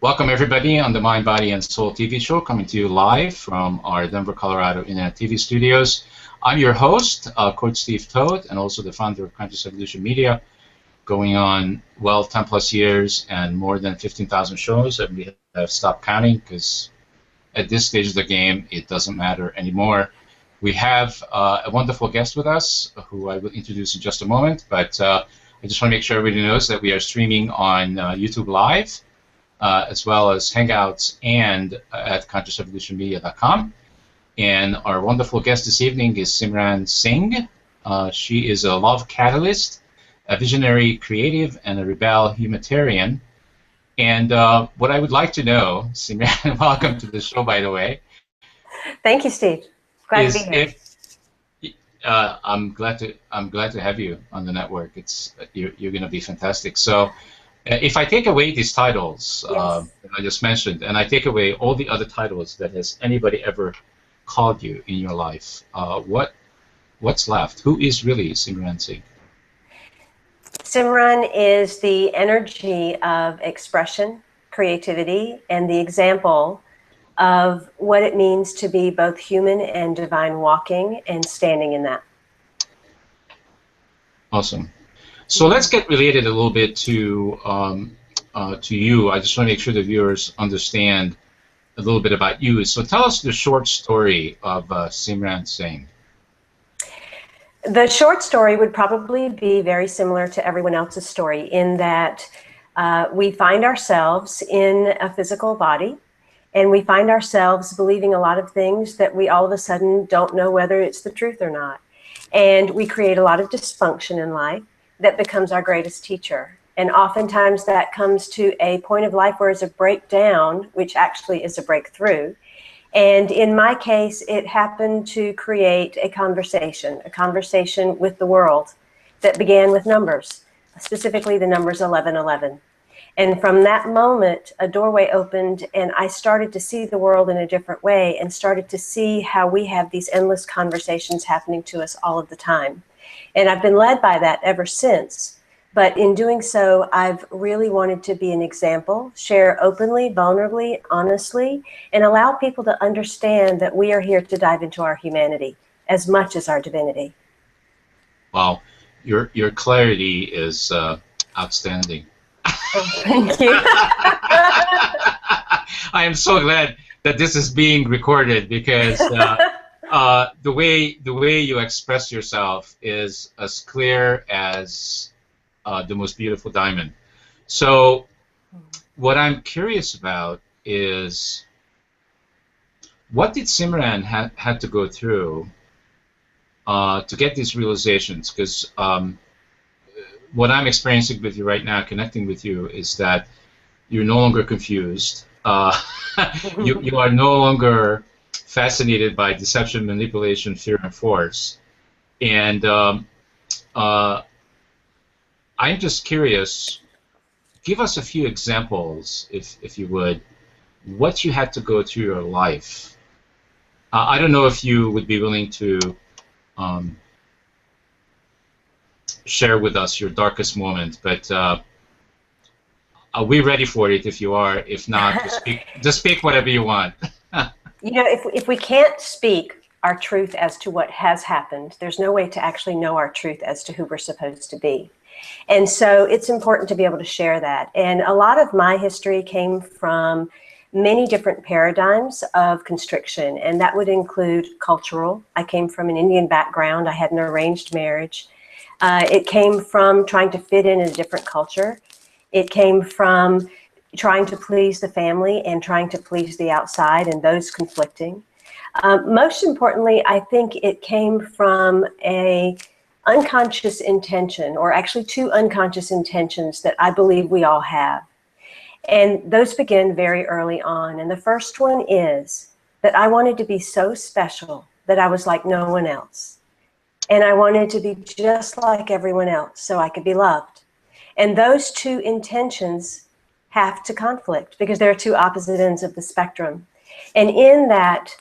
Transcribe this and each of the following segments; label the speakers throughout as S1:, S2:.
S1: Welcome everybody on the Mind, Body, and Soul TV show, coming to you live from our Denver, Colorado Internet TV studios. I'm your host, Coach Steve Toad, and also the founder of Conscious Evolution Media, going on, well, 10 plus years and more than 15,000 shows, and we have stopped counting because at this stage of the game, it doesn't matter anymore. We have a wonderful guest with us, who I will introduce in just a moment, but I just want to make sure everybody knows that we are streaming on YouTube Live, as well as Hangouts and at consciousevolutionmedia.com. And our wonderful guest this evening is Simran Singh. She is a love catalyst, a visionary creative, and a rebel humanitarian. And what I would like to know, Simran, welcome to the show, by the way.
S2: Thank you, Steve. Glad to be here.
S1: I'm glad to have you on the network. You're going to be fantastic. So, if I take away these titles that I just mentioned, and I take away all the other titles that has anybody ever called you in your life, what's left? Who is really Simran Singh?
S2: Simran is the energy of expression, creativity, and the example of what it means to be both human and divine, walking and standing in that.
S1: Awesome. So let's get related a little bit to you. I just want to make sure the viewers understand a little bit about you. So tell us the short story of Simran Singh.
S2: The short story would probably be very similar to everyone else's story in that we find ourselves in a physical body, and we find ourselves believing a lot of things that we all of a sudden don't know whether it's the truth or not. And we create a lot of dysfunction in life that becomes our greatest teacher. And oftentimes that comes to a point of life where it's a breakdown, which actually is a breakthrough. And in my case, it happened to create a conversation with the world that began with numbers, specifically the numbers 1111. And from that moment, a doorway opened, and I started to see the world in a different way and started to see how we have these endless conversations happening to us all of the time. And I've been led by that ever since. But in doing so, I've really wanted to be an example, share openly, vulnerably, honestly, and allow people to understand that we are here to dive into our humanity as much as our divinity.
S1: Wow, your clarity is outstanding.
S2: Oh, thank you.
S1: I am so glad that this is being recorded because the way you express yourself is as clear as the most beautiful diamond. So what I'm curious about is, what did Simran had to go through to get these realizations? Because what I'm experiencing with you right now, connecting with you, is that you're no longer confused. You are no longer fascinated by deception, manipulation, fear, and force. And I'm just curious, give us a few examples, if you would, what you had to go through your life. I don't know if you would be willing to share with us your darkest moment, but are we ready for it if you are? If not, just speak whatever you want.
S2: You know, if we can't speak our truth as to what has happened, there's no way to actually know our truth as to who we're supposed to be. And so it's important to be able to share that. And a lot of my history came from many different paradigms of constriction, and that would include cultural. I came from an Indian background. I had an arranged marriage. It came from trying to fit in a different culture. It came from trying to please the family and trying to please the outside, and those conflicting. Most importantly, I think it came from a unconscious intention, or actually two unconscious intentions that I believe we all have. And those begin very early on. And the first one is that I wanted to be so special that I was like no one else. And I wanted to be just like everyone else so I could be loved. And those two intentions have to conflict because there are two opposite ends of the spectrum. And in that,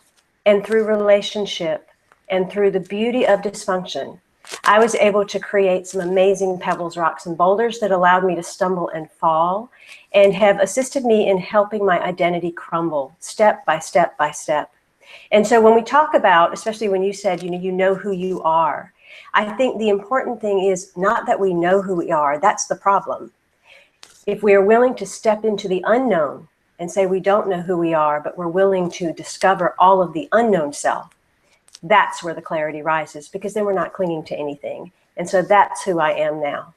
S2: and through relationship, and through the beauty of dysfunction, I was able to create some amazing pebbles, rocks, and boulders that allowed me to stumble and fall and have assisted me in helping my identity crumble step by step by step. And so when we talk about, especially when you said, you know who you are, I think the important thing is not that we know who we are. That's the problem. If we are willing to step into the unknown and say we don't know who we are, but we're willing to discover all of the unknown self, that's where the clarity rises, because then we're not clinging to anything. And so that's who I am now.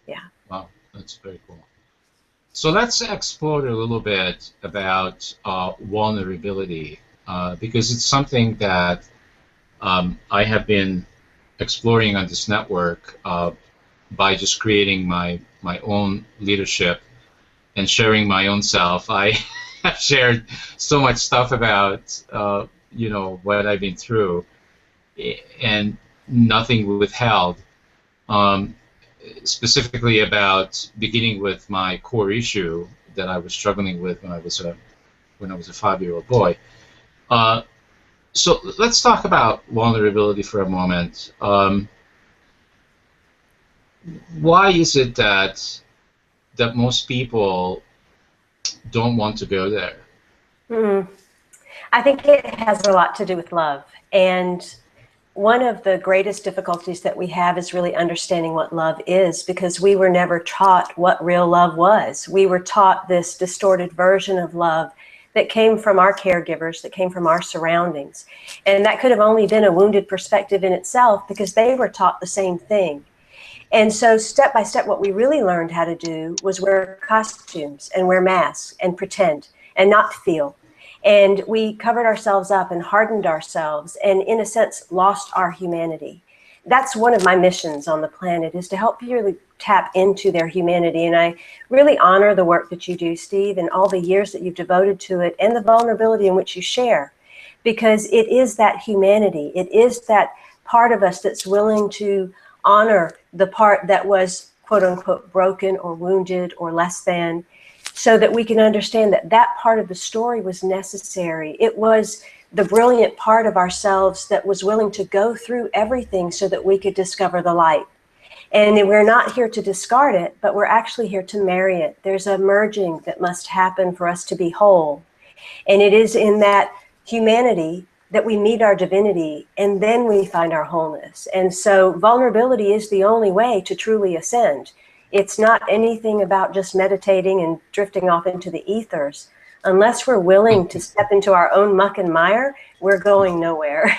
S2: Yeah.
S1: Wow, that's very cool. So let's explore a little bit about vulnerability, because it's something that I have been exploring on this network by just creating my own leadership and sharing my own self. I have shared so much stuff about what I've been through, and nothing withheld. Specifically about beginning with my core issue that I was struggling with when I was a 5-year-old boy. So let's talk about vulnerability for a moment. Why is it that most people don't want to go there?
S2: I think it has a lot to do with love. And one of the greatest difficulties that we have is really understanding what love is, because we were never taught what real love was. We were taught this distorted version of love that came from our caregivers, that came from our surroundings. And that could have only been a wounded perspective in itself, because they were taught the same thing. And so step by step, what we really learned how to do was wear costumes and wear masks and pretend and not feel. And we covered ourselves up and hardened ourselves and, in a sense, lost our humanity. That's one of my missions on the planet, is to help you really tap into their humanity. And I really honor the work that you do, Steve, and all the years that you've devoted to it, and the vulnerability in which you share, because it is that humanity. It is that part of us that's willing to honor the part that was, quote unquote, broken or wounded or less than, so that we can understand that that part of the story was necessary. It was the brilliant part of ourselves that was willing to go through everything so that we could discover the light. And we're not here to discard it, but we're actually here to marry it. There's a merging that must happen for us to be whole. And it is in that humanity that we meet our divinity, and then we find our wholeness. And so vulnerability is the only way to truly ascend. It's not anything about just meditating and drifting off into the ethers. Unless we're willing to step into our own muck and mire, we're going nowhere.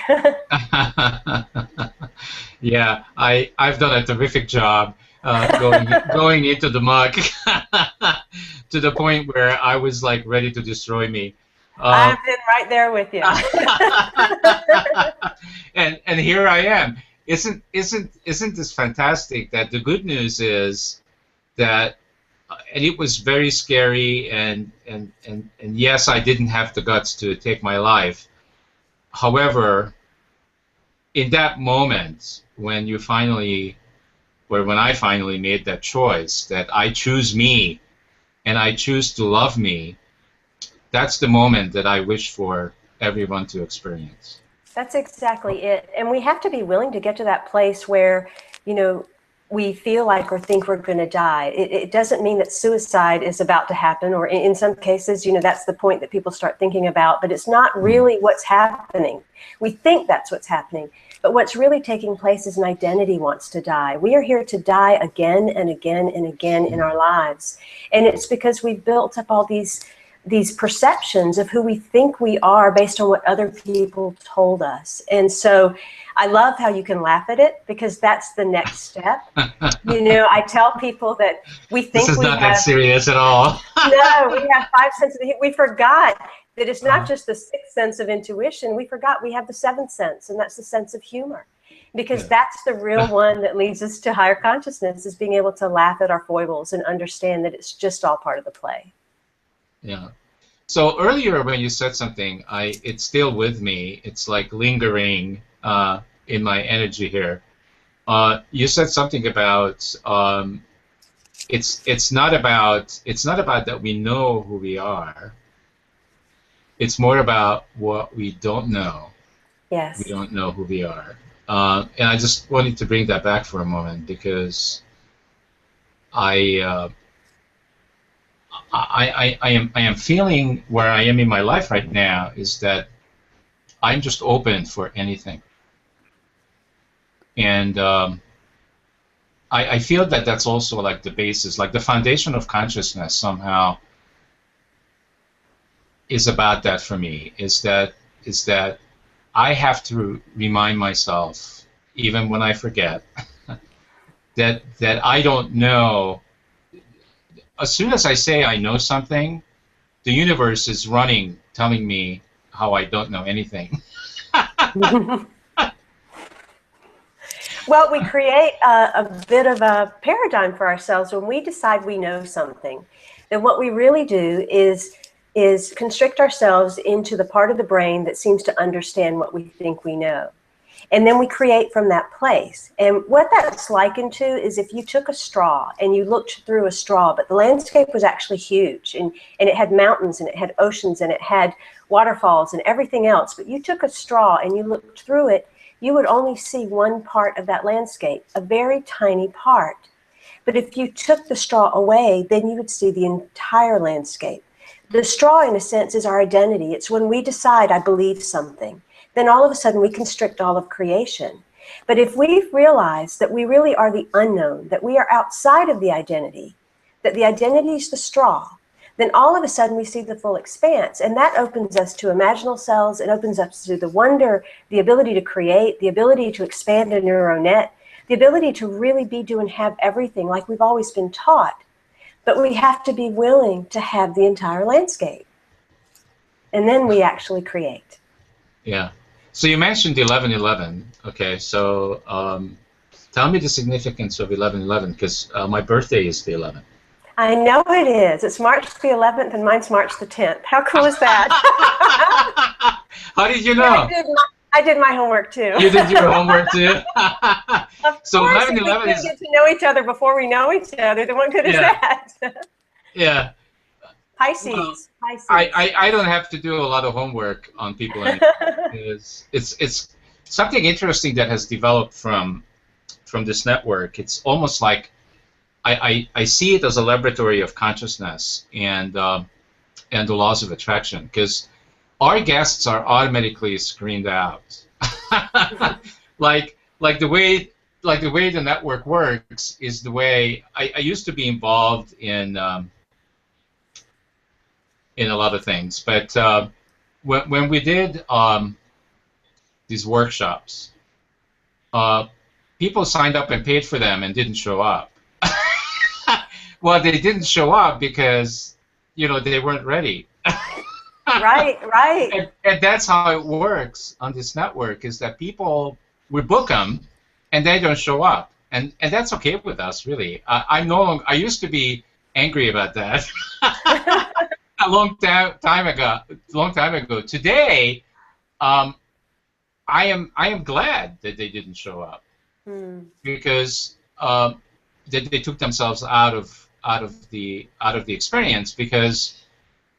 S1: Yeah, I've done a terrific job going into the muck to the point where I was like ready to destroy me.
S2: I've been right there with you.
S1: and here I am. Isn't this fantastic? That the good news is that, and it was very scary, and yes, I didn't have the guts to take my life. However, in that moment when I finally made that choice, that I choose me and I choose to love me, that's the moment that I wish for everyone to experience.
S2: That's exactly it. And we have to be willing to get to that place where, we feel like or think we're going to die. It doesn't mean that suicide is about to happen, or in some cases, that's the point that people start thinking about, but it's not really what's happening. We think that's what's happening, but what's really taking place is an identity wants to die. We are here to die again and again and again in our lives. And it's because we've built up all these perceptions of who we think we are based on what other people told us. And so I love how you can laugh at it, because that's the next step. I tell people that we think
S1: this is not that serious at all.
S2: No, we have 5 senses. We forgot that it's not just the 6th sense of intuition. We forgot we have the 7th sense, and that's the sense of humor. Because that's the real one that leads us to higher consciousness, is being able to laugh at our foibles and understand that it's just all part of the play.
S1: Yeah. So earlier when you said something, it's still with me. It's like lingering in my energy here. You said something about it's not about that we know who we are. It's more about what we don't know.
S2: Yes.
S1: We don't know who we are. And I just wanted to bring that back for a moment because I, I am feeling where I am in my life right now is that I'm just open for anything, and I feel that that's also like the basis, like the foundation of consciousness somehow is about that for me. Is that I have to remind myself, even when I forget, that I don't know. As soon as I say I know something, the universe is running, telling me how I don't know anything.
S2: Well, we create a bit of a paradigm for ourselves when we decide we know something. Then what we really do is constrict ourselves into the part of the brain that seems to understand what we think we know. And then we create from that place. And what that's likened to is if you took a straw and you looked through a straw, but the landscape was actually huge, and it had mountains and it had oceans and it had waterfalls and everything else, but you took a straw and you looked through it, you would only see one part of that landscape, a very tiny part. But if you took the straw away, then you would see the entire landscape. The straw, in a sense, is our identity. It's when we decide, I believe something. Then all of a sudden we constrict all of creation. But if we realize that we really are the unknown, that we are outside of the identity, that the identity is the straw, then all of a sudden we see the full expanse. And that opens us to imaginal cells. It opens us to the wonder, the ability to create, the ability to expand a neural net, the ability to really be, do, and have everything like we've always been taught. But we have to be willing to have the entire landscape. And then we actually create.
S1: Yeah. So you mentioned 11/11. Okay, so tell me the significance of 11/11, because my birthday is the 11th.
S2: I know it is. It's March the 11th and mine's March the 10th. How cool is that?
S1: How did you know?
S2: Yeah, I did my homework too.
S1: You did your homework too? So
S2: 11/11 is... we get to know each other before we know each other, then what good is that?
S1: Yeah.
S2: Pisces.
S1: Well,
S2: Pisces.
S1: I don't have to do a lot of homework on people anymore. It's something interesting that has developed from this network. It's almost like I see it as a laboratory of consciousness and the laws of attraction, because our guests are automatically screened out. like the way the network works is the way I used to be involved in a lot of things, but when we did these workshops, people signed up and paid for them and didn't show up. Well, they didn't show up because they weren't ready.
S2: Right.
S1: And that's how it works on this network, is that people, we book them and they don't show up, and that's okay with us, really. I'm no longer. I used to be angry about that. A long time ago. Today, I am glad that they didn't show up, because they took themselves out of the experience. Because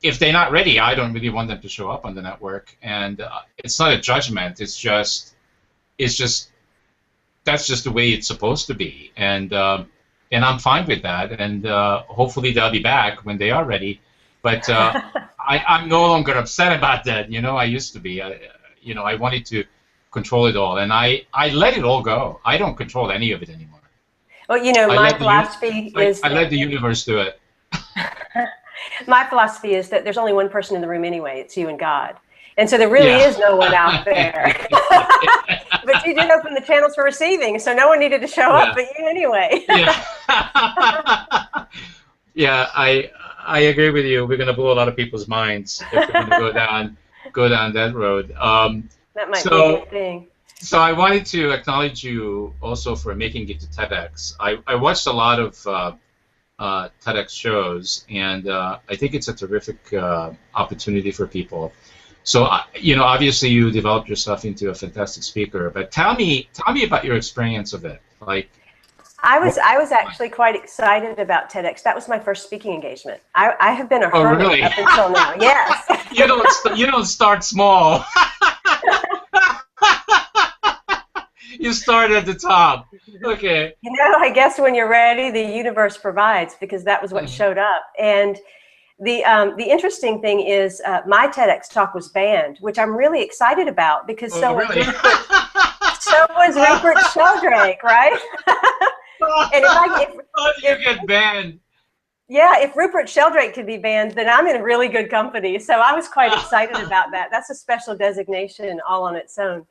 S1: if they're not ready, I don't really want them to show up on the network. And it's not a judgment. It's just that's just the way it's supposed to be. And I'm fine with that. And hopefully they'll be back when they are ready. But I'm no longer upset about that. I used to be. I wanted to control it all, and I let it all go. I don't control any of it anymore.
S2: Well, my philosophy is...
S1: I let the universe do it.
S2: My philosophy is that there's only one person in the room anyway. It's you and God. And so there really is no one out there. But you did open the channels for receiving, so no one needed to show up but you anyway.
S1: Yeah, I agree with you. We're going to blow a lot of people's minds if we're going to go down that road.
S2: That might be a good thing.
S1: So I wanted to acknowledge you also for making it to TEDx. I watched a lot of TEDx shows, and I think it's a terrific opportunity for people. So obviously you developed yourself into a fantastic speaker. But tell me about your experience of it. Like,
S2: I was actually quite excited about TEDx. That was my first speaking engagement. I have been a hermit
S1: really?
S2: up until now. Yes.
S1: You don't start small. You start at the top. Okay.
S2: You know, I guess when you're ready, the universe provides, because that was what showed up. And the interesting thing is, my TEDx talk was banned, which I'm really excited about, because
S1: Oh, really?
S2: so was Rupert Sheldrake, right? And
S1: How do you
S2: if
S1: get banned?
S2: yeah, if Rupert Sheldrake could be banned, then I'm in really good company. So I was quite excited about that. That's a special designation all on its own.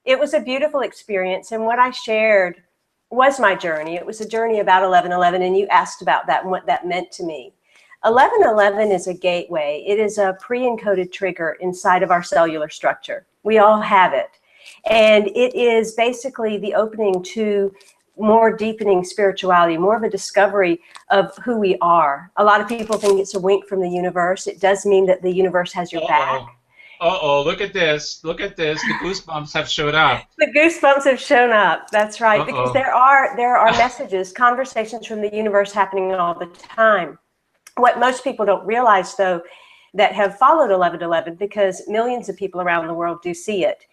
S2: It was a beautiful experience, and what I shared was my journey. It was a journey about 1111, and you asked about that and what that meant to me. 1111 is a gateway. It is a pre-encoded trigger inside of our cellular structure. We all have it. And it is basically the opening to more deepening spirituality, more of a discovery of who we are. A lot of people think it's a wink from the universe. It does mean that the universe has your back.
S1: Uh-oh, look at this. Look at this. The goosebumps have showed up.
S2: The goosebumps have shown up. That's right. Because there are messages, conversations from the universe happening all the time. What most people don't realize, though, that have followed 1111, because millions of people around the world do see it,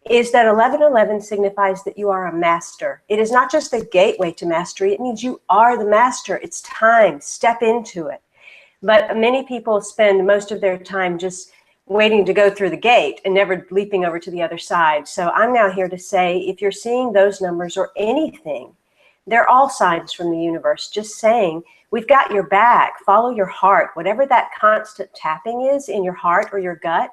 S2: is that 1111 signifies that you are a master. It is not just a gateway to mastery. It means you are the master. It's time. Step into it. But many people spend most of their time just waiting to go through the gate and never leaping over to the other side. So I'm now here to say, if you're seeing those numbers or anything, they're all signs from the universe, just saying, we've got your back. Follow your heart. Whatever that constant tapping is in your heart or your gut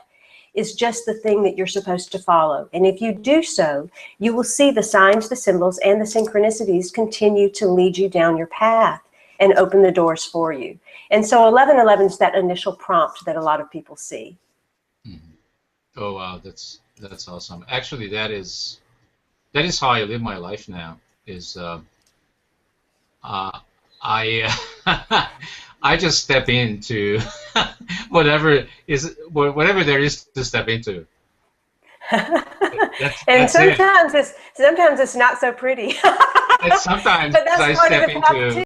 S2: is just the thing that you're supposed to follow. And if you do so, you will see the signs, the symbols, and the synchronicities continue to lead you down your path and open the doors for you. And so 1111 is that initial prompt that a lot of people see.
S1: Oh wow, that's awesome. Actually, that is how I live my life now. Is I I just step into whatever there is to step into.
S2: And sometimes it's not so pretty.
S1: And sometimes
S2: but that's
S1: I
S2: part
S1: step
S2: of the path too.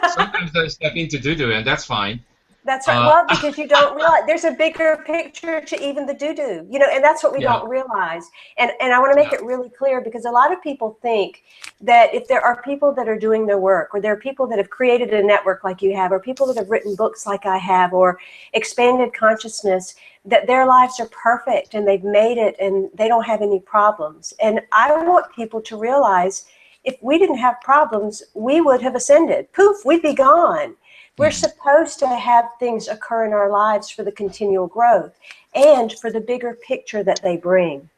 S1: sometimes I step into doo-doo, and that's fine.
S2: That's right. Well, because you don't realize there's a bigger picture to even the doo-doo, and that's what we don't realize. And I want to make it really clear, because a lot of people think that if there are people that are doing their work, or there are people that have created a network like you have, or people that have written books like I have, or expanded consciousness, that their lives are perfect and they've made it and they don't have any problems. And I want people to realize, if we didn't have problems, we would have ascended. Poof, we'd be gone. We're supposed to have things occur in our lives for the continual growth and for the bigger picture that they bring.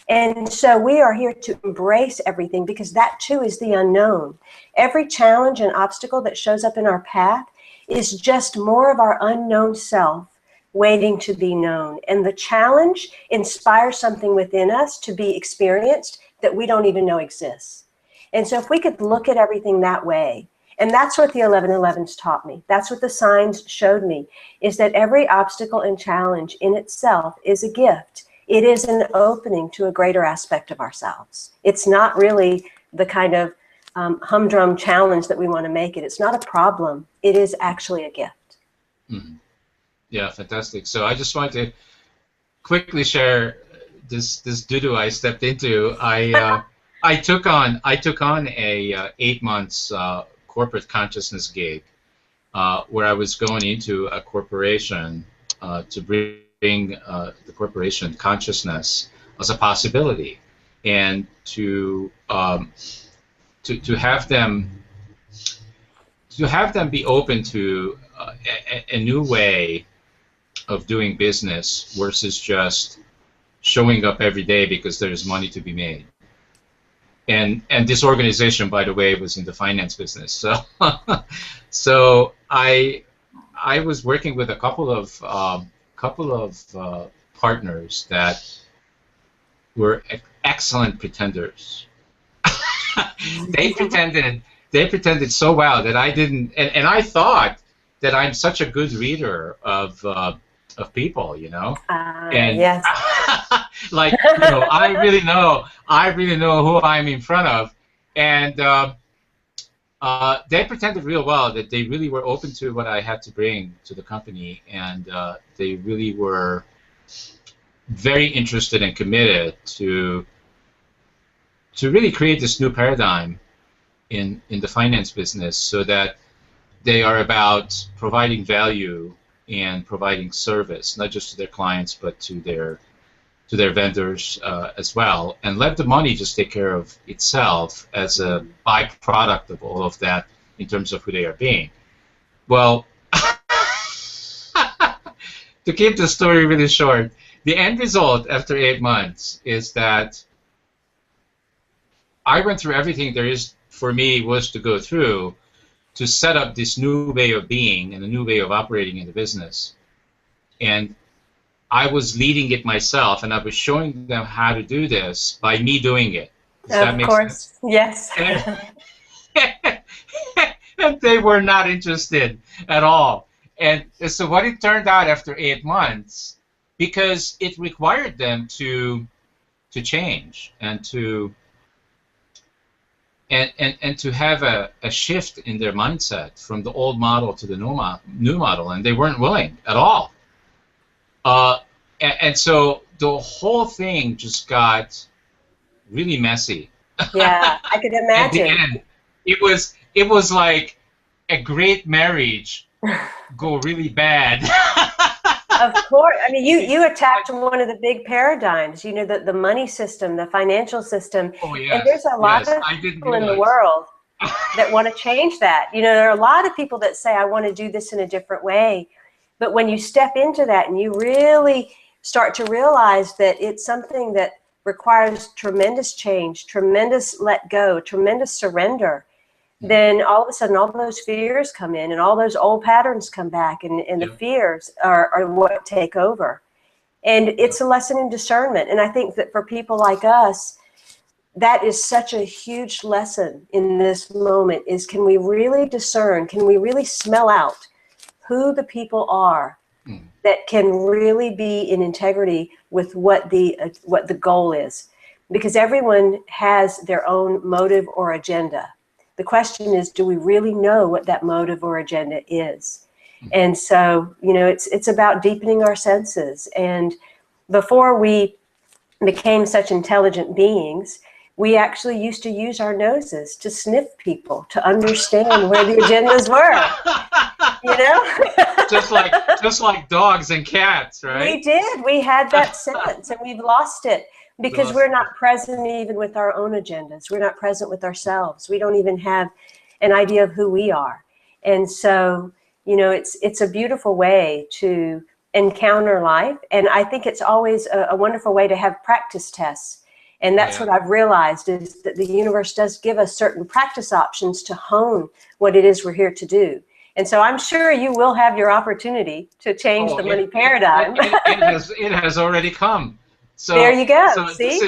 S2: And so we are here to embrace everything, because that too is the unknown. Every challenge and obstacle that shows up in our path is just more of our unknown self waiting to be known. And the challenge inspires something within us to be experienced that we don't even know exists. And so if we could look at everything that way, and that's what the 1111s taught me. That's what the signs showed me, is that every obstacle and challenge in itself is a gift. It is an opening to a greater aspect of ourselves. It's not really the kind of humdrum challenge that we want to make it. It's not a problem. It is actually a gift.
S1: Mm-hmm. Yeah, fantastic. So I just wanted to quickly share this doo-doo I stepped into. I took on a 8 months corporate consciousness gig, where I was going into a corporation to bring the corporation consciousness as a possibility, and to have them be open to a new way of doing business versus just showing up every day because there's money to be made. And this organization, by the way, was in the finance business. So so I was working with a couple of partners that were excellent pretenders. They pretended so well that I didn't, and I thought that I'm such a good reader of people, and
S2: yes.
S1: like, I really know who I'm in front of, and they pretended real well that they really were open to what I had to bring to the company, and they really were very interested and committed to to really create this new paradigm in the finance business, so that they are about providing value and providing service, not just to their clients, but to their vendors as well, and let the money just take care of itself as a byproduct of all of that in terms of who they are being. Well, to keep the story really short, the end result after 8 months is that I went through everything there is for me was to go through to set up this new way of being and a new way of operating in the business. And I was leading it myself, and I was showing them how to do this by me doing it. Does that make sense?
S2: Of course, yes.
S1: And they were not interested at all. And so what it turned out after 8 months, because it required them to change and to have a shift in their mindset from the old model to the new model, and they weren't willing at all. And so the whole thing just got really messy.
S2: Yeah, I could imagine.
S1: At the end, it was like a great marriage go really bad.
S2: Of course. I mean, you attacked one of the big paradigms, you know, the money system, the financial system.
S1: Oh, yes,
S2: and there's a lot of people in the world that want to change that. You know, there are a lot of people that say, I want to do this in a different way. But when you step into that and you really start to realize that it's something that requires tremendous change, tremendous let go, tremendous surrender, then all of a sudden all those fears come in and all those old patterns come back, and the fears are what take over. And it's a lesson in discernment. And I think that for people like us, that is such a huge lesson in this moment, is can we really discern, can we really smell out who the people are that can really be in integrity with what the goal is. Because everyone has their own motive or agenda. The question is, do we really know what that motive or agenda is? And so, you know, it's about deepening our senses. And before we became such intelligent beings, we actually used to use our noses to sniff people to understand where the agendas were. You know?
S1: just like dogs and cats, right?
S2: We did. We had that sense, and we've lost it. Because we're not present even with our own agendas. We're not present with ourselves. We don't even have an idea of who we are. And so, you know, it's a beautiful way to encounter life. And I think it's always a wonderful way to have practice tests. And that's what I've realized, is that the universe does give us certain practice options to hone what it is we're here to do. And so I'm sure you will have your opportunity to change the money paradigm.
S1: It has already come. So
S2: there you go.
S1: So
S2: see?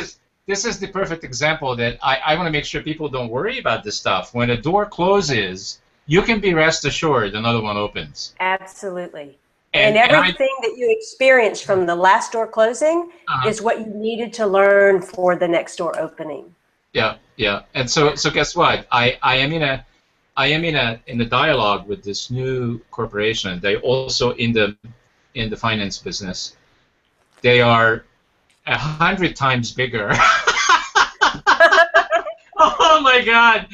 S1: This is the perfect example that I want to make sure people don't worry about this stuff. When a door closes, you can be rest assured another one opens.
S2: Absolutely. And everything that you experienced from the last door closing is what you needed to learn for the next door opening.
S1: Yeah, yeah. And so guess what? I am in a dialogue with this new corporation. They also in the finance business. They are 100 times bigger. Oh my God!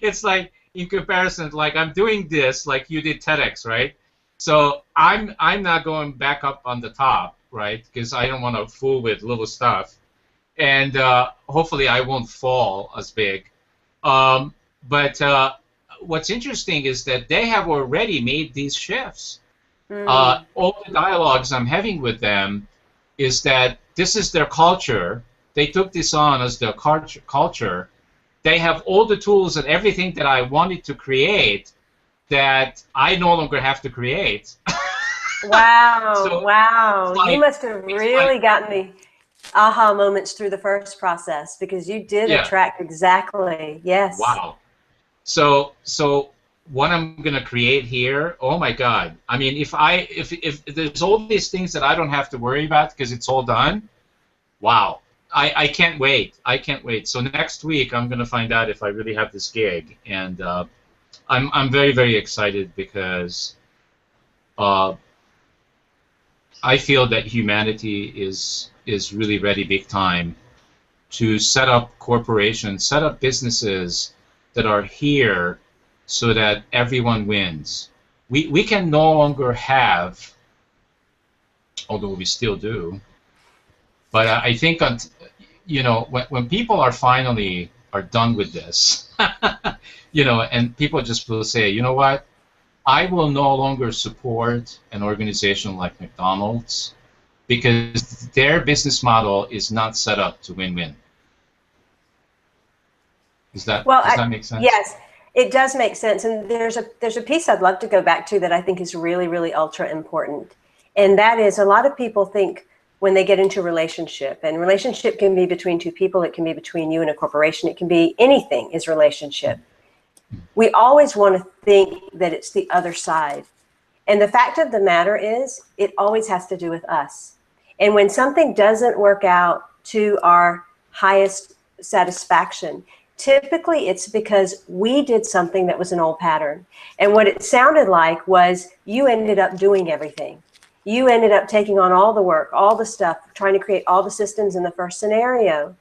S1: It's like, in comparison, like I'm doing this like you did TEDx, right? So I'm not going back up on the top, right? Because I don't want to fool with little stuff, and hopefully I won't fall as big. But what's interesting is that they have already made these shifts. All the dialogues I'm having with them is that this is their culture. They took this on as their culture. They have all the tools and everything that I wanted to create that I no longer have to create.
S2: Wow,
S1: So
S2: wow.
S1: like,
S2: you must have really gotten the aha moments through the first process, because you did attract exactly, yes.
S1: Wow. So what I'm gonna create here, oh my God! I mean, if there's all these things that I don't have to worry about because it's all done, wow! I can't wait. I can't wait. So next week I'm gonna find out if I really have this gig, and I'm very, very excited because I feel that humanity is really ready big time to set up corporations, set up businesses that are here so that everyone wins. We can no longer have, although we still do, but I think when people are finally are done with this, and people just will say, you know what, I will no longer support an organization like McDonald's because their business model is not set up to win-win. Does that make sense?
S2: Yes, it does make sense. And there's a piece I'd love to go back to that I think is really, really ultra important. And that is, a lot of people think when they get into a relationship, and relationship can be between two people, it can be between you and a corporation, it can be anything is relationship. We always want to think that it's the other side. And the fact of the matter is, it always has to do with us. And when something doesn't work out to our highest satisfaction, typically it's because we did something that was an old pattern. And what it sounded like was you ended up doing everything. You ended up taking on all the work, all the stuff, trying to create all the systems in the first scenario.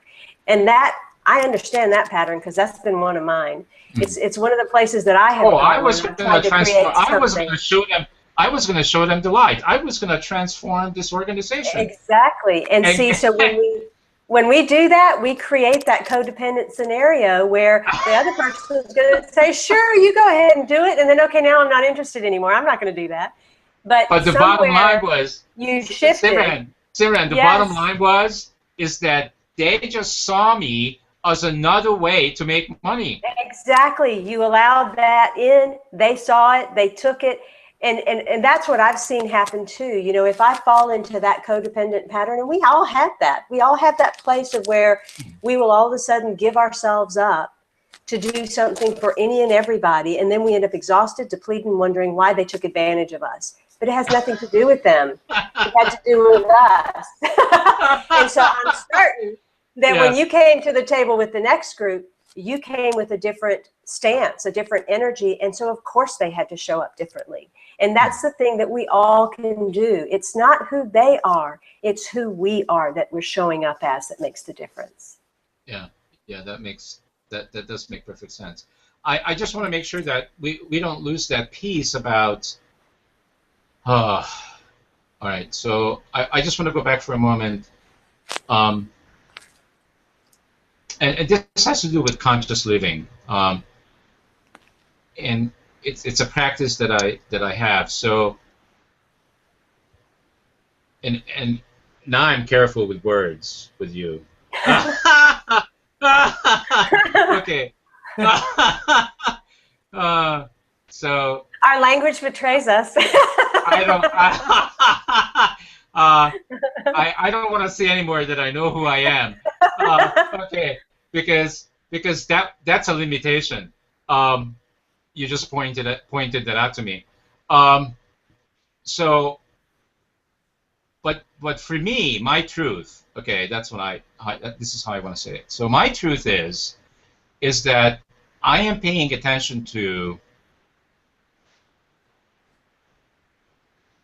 S2: And that, I understand that pattern because that's been one of mine. It's one of the places that I have.
S1: Oh, I was going to transform. I was going to show them. I was going to show them the light. I was going to transform this organization.
S2: Exactly. And see, so when we do that, we create that codependent scenario where the other person is going to say, "Sure, you go ahead and do it," and then, okay, now I'm not interested anymore. I'm not going to do that. But
S1: the bottom line was,
S2: you shifted.
S1: Simran, the bottom line is that they just saw me as another way to make money.
S2: Exactly. You allowed that in. They saw it. They took it. And that's what I've seen happen too. You know, if I fall into that codependent pattern, and we all have that. We all have that place of where we will all of a sudden give ourselves up to do something for any and everybody. And then we end up exhausted, depleted, and wondering why they took advantage of us. But it has nothing to do with them. It had to do with us. And so I'm certain that when you came to the table with the next group, you came with a different stance, a different energy. And so, of course, they had to show up differently. And that's the thing that we all can do. It's not who they are. It's who we are that we're showing up as that makes the difference.
S1: Yeah, that does make perfect sense. I just want to make sure that we don't lose that piece about, all right, so I just want to go back for a moment. And this has to do with conscious living, and it's a practice that I have. So, and now I'm careful with words with you. Okay. So
S2: our language betrays us.
S1: I don't want to say anymore that I know who I am. Okay, because that's a limitation. You just pointed that out to me. So, but for me, my truth. Okay, that's what this is how I want to say it. So my truth is that I am paying attention to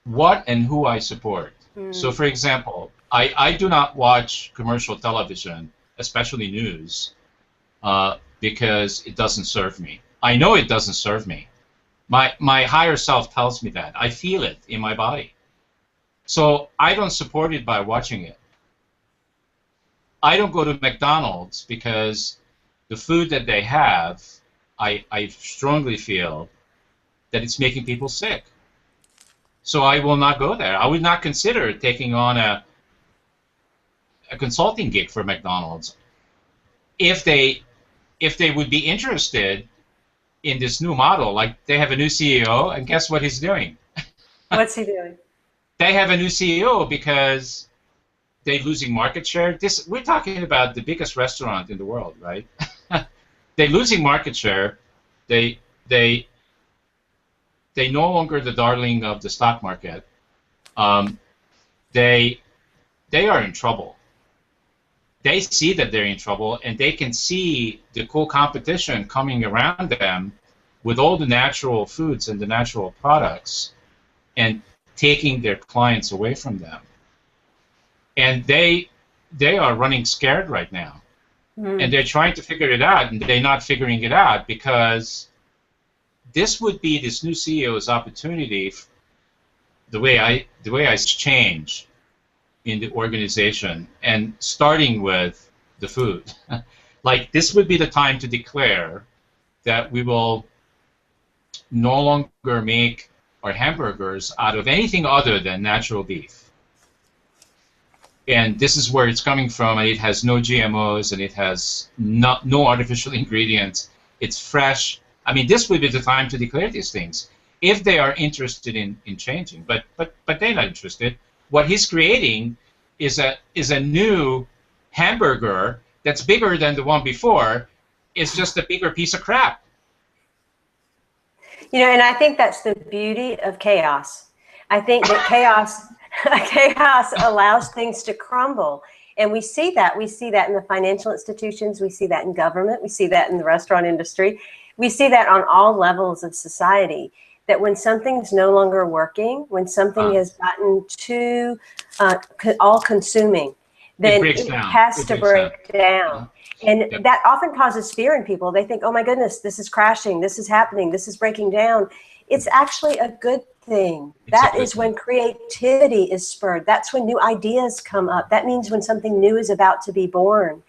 S1: what and who I support. So, for example, I do not watch commercial television, especially news, because it doesn't serve me. I know it doesn't serve me. My higher self tells me that. I feel it in my body. So I don't support it by watching it. I don't go to McDonald's because the food that they have, I strongly feel that it's making people sick. So I will not go there. I would not consider taking on a consulting gig for McDonald's. If they would be interested in this new model, like they have a new CEO, and guess what he's doing?
S2: What's he doing?
S1: They have a new CEO because they're losing market share. We're talking about the biggest restaurant in the world, right? They're losing market share. They no longer the darling of the stock market. They are in trouble. They see that they're in trouble, and they can see the cool competition coming around them with all the natural foods and the natural products, and taking their clients away from them. And they are running scared right now. And they're trying to figure it out, and they're not figuring it out because this would be this new CEO's opportunity. The way I change in the organization, and starting with the food, like this would be the time to declare that we will no longer make our hamburgers out of anything other than natural beef. And this is where it's coming from, and it has no GMOs, and it has no artificial ingredients. It's fresh. I mean, this would be the time to declare these things if they are interested in changing. But they're not interested. What he's creating is a new hamburger that's bigger than the one before. It's just a bigger piece of crap.
S2: You know, and I think that's the beauty of chaos. I think that chaos allows things to crumble. And we see that. We see that in the financial institutions. We see that in government. We see that in the restaurant industry. We see that on all levels of society, that when something's no longer working, when something has gotten too all-consuming, then it has to break down. And that often causes fear in people. They think, oh my goodness, this is crashing, this is happening, this is breaking down. It's actually a good thing. That is when creativity is spurred. That's when new ideas come up. That means when something new is about to be born.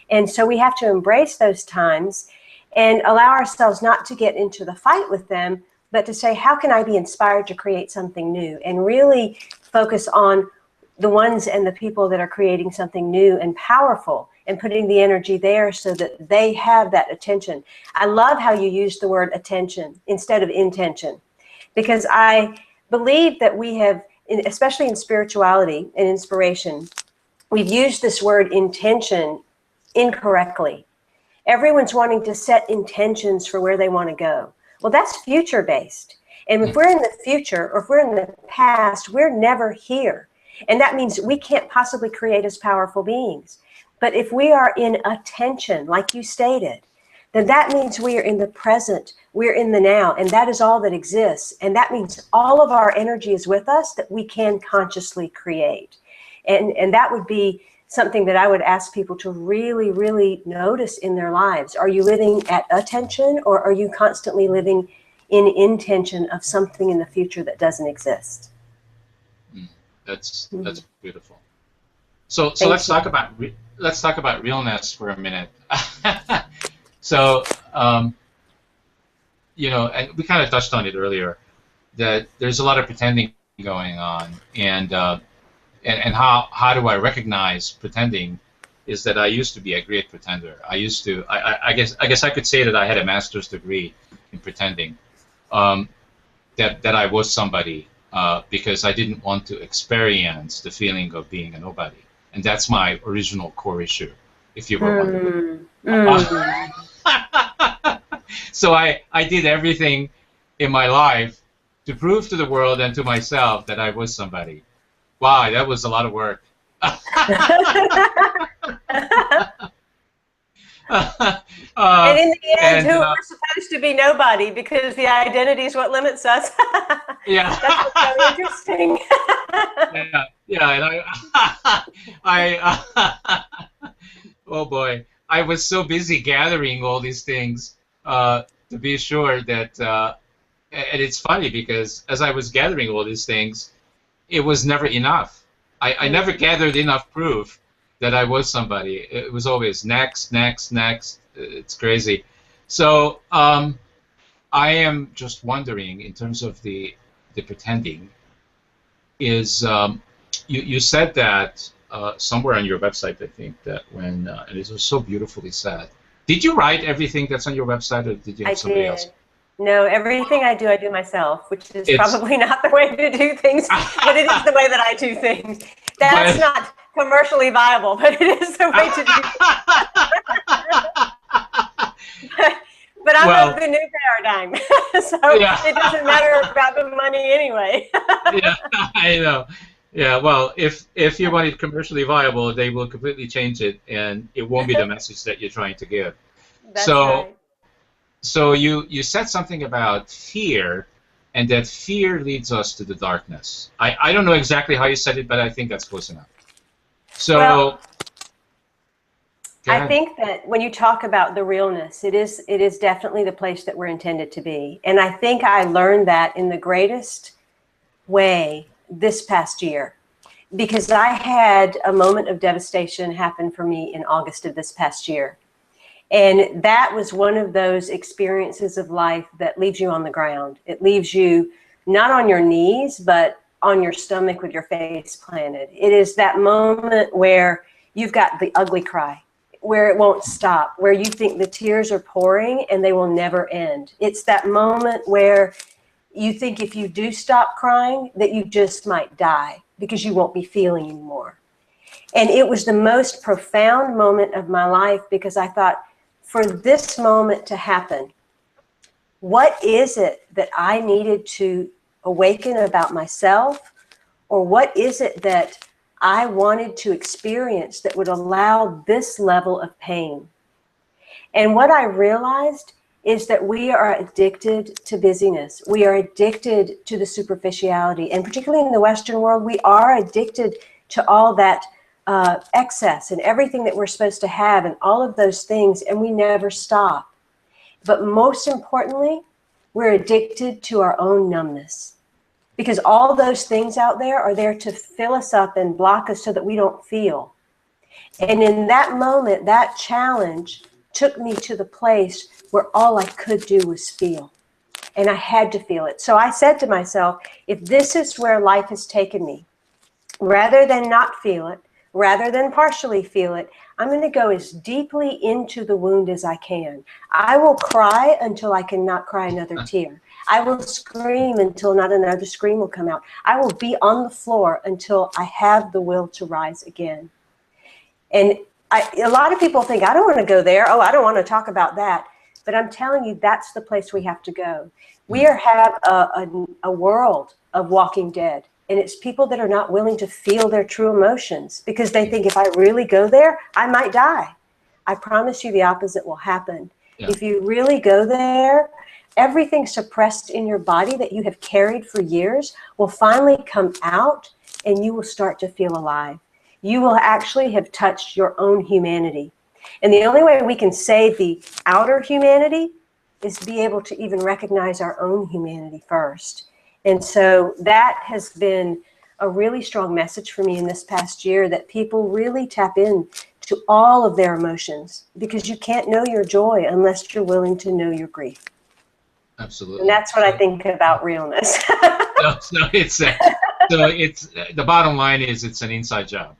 S2: And so we have to embrace those times and allow ourselves not to get into the fight with them, but to say, how can I be inspired to create something new? And really focus on the ones and the people that are creating something new and powerful, and putting the energy there so that they have that attention. I love how you use the word attention instead of intention, because I believe that we have, especially in spirituality and inspiration, we've used this word intention incorrectly. Everyone's wanting to set intentions for where they want to go. Well, that's future-based. And if we're in the future or if we're in the past, we're never here. And that means we can't possibly create as powerful beings. But if we are in attention, like you stated, then that means we are in the present, we're in the now, and that is all that exists. And that means all of our energy is with us that we can consciously create. And that would be something that I would ask people to really, really notice in their lives. Are you living at attention, or are you constantly living in intention of something in the future that doesn't exist?
S1: That's beautiful. So let's talk about realness for a minute. So you know, and we kind of touched on it earlier, that there's a lot of pretending going on, and how do I recognize pretending? Is that I used to be a great pretender. I guess I could say that I had a master's degree in pretending, that I was somebody, because I didn't want to experience the feeling of being a nobody. And that's my original core issue, if you were wondering. So I did everything in my life to prove to the world and to myself that I was somebody. Wow, that was a lot of work.
S2: And in the end, who we're supposed to be nobody, because the identity is what limits us.
S1: Yeah.
S2: That's what's so interesting.
S1: Yeah, and oh boy, I was so busy gathering all these things to be sure that, and it's funny because as I was gathering all these things, it was never enough. I never gathered enough proof that I was somebody. It was always next, next, next. It's crazy. So I am just wondering, in terms of the pretending, is you said that somewhere on your website, I think, that when, and it was so beautifully said. Did you write everything that's on your website, or did you have somebody else?
S2: No, everything I do myself, which is probably not the way to do things, but it is the way that I do things. That's not commercially viable, but it is the way to do it. But I'm of the new paradigm, so it doesn't matter about the money anyway.
S1: Yeah, I know. Yeah, well, if you want it commercially viable, they will completely change it, and it won't be the message that you're trying to give.
S2: That's right.
S1: So you said something about fear, and that fear leads us to the darkness. I don't know exactly how you said it, but I think that's close enough. So,
S2: well,
S1: Go
S2: I
S1: ahead.
S2: think that when you talk about the realness, it is definitely the place that we're intended to be. And I think I learned that in the greatest way this past year, because I had a moment of devastation happen for me in August of this past year. And that was one of those experiences of life that leaves you on the ground. It leaves you not on your knees, but on your stomach with your face planted. It is that moment where you've got the ugly cry, where it won't stop, where you think the tears are pouring and they will never end. It's that moment where you think if you do stop crying, that you just might die because you won't be feeling anymore. And it was the most profound moment of my life, because I thought, for this moment to happen, what is it that I needed to awaken about myself? Or what is it that I wanted to experience that would allow this level of pain? And what I realized is that we are addicted to busyness. We are addicted to the superficiality. And particularly in the Western world, we are addicted to all that excess and everything that we're supposed to have and all of those things, and we never stop. But most importantly, we're addicted to our own numbness, because all those things out there are there to fill us up and block us so that we don't feel. And in that moment, that challenge took me to the place where all I could do was feel. And I had to feel it. So I said to myself, if this is where life has taken me, rather than not feel it, rather than partially feel it, I'm going to go as deeply into the wound as I can. I will cry until I cannot cry another tear. I will scream until not another scream will come out. I will be on the floor until I have the will to rise again. And a lot of people think, I don't want to go there. Oh, I don't want to talk about that. But I'm telling you, that's the place we have to go. We have a world of walking dead. And it's people that are not willing to feel their true emotions, because they think, if I really go there, I might die. I promise you the opposite will happen.
S1: Yeah.
S2: If you really go there, everything suppressed in your body that you have carried for years will finally come out, and you will start to feel alive. You will actually have touched your own humanity. And the only way we can save the outer humanity is to be able to even recognize our own humanity first. And so that has been a really strong message for me in this past year, that people really tap in to all of their emotions, because you can't know your joy unless you're willing to know your grief.
S1: Absolutely.
S2: And that's what I think about realness.
S1: It's the bottom line is it's an inside job.